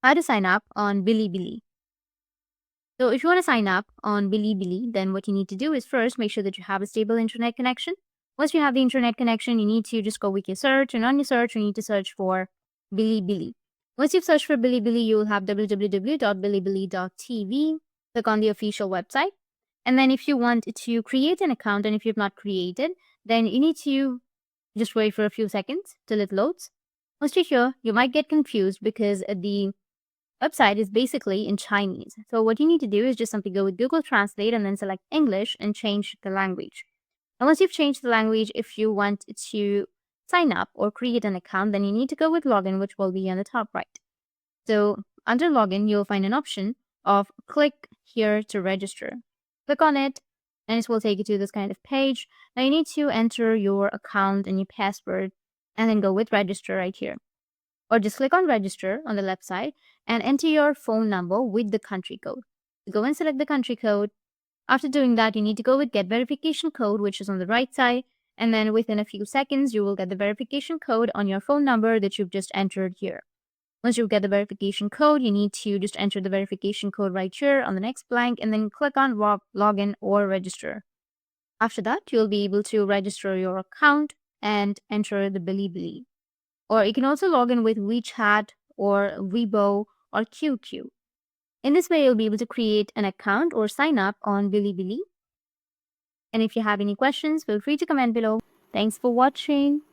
how to sign up on Bilibili. So if you want to sign up on Bilibili, then what you need to do is first make sure that you have a stable internet connection. Once you have the internet connection, you need to just go with your search, and on your search, you need to search for Bilibili. Once you've searched for Bilibili, you will have www.bilibili.tv. Click on the official website. And then if you want to create an account, and if you've not created, then you need to just wait for a few seconds till it loads. Once you're here, you might get confused because the website is basically in Chinese. So what you need to do is just simply go with Google Translate and then select English and change the language. And once you've changed the language, if you want to sign up or create an account, then you need to go with login, which will be on the top right. So under login, you'll find an option of click here to register. Click on it and it will take you to this kind of page. Now you need to enter your account and your password and then go with register right here. Or just click on register on the left side and enter your phone number with the country code. Go and select the country code. After doing that, you need to go with get verification code, which is on the right side. And then within a few seconds, you will get the verification code on your phone number that you've just entered here. Once you get the verification code, you need to just enter the verification code right here on the next blank and then click on login or register. After that, you'll be able to register your account and enter the Bilibili. Or you can also log in with WeChat or Weibo or QQ. In this way, you'll be able to create an account or sign up on Bilibili. And if you have any questions, feel free to comment below. Thanks for watching.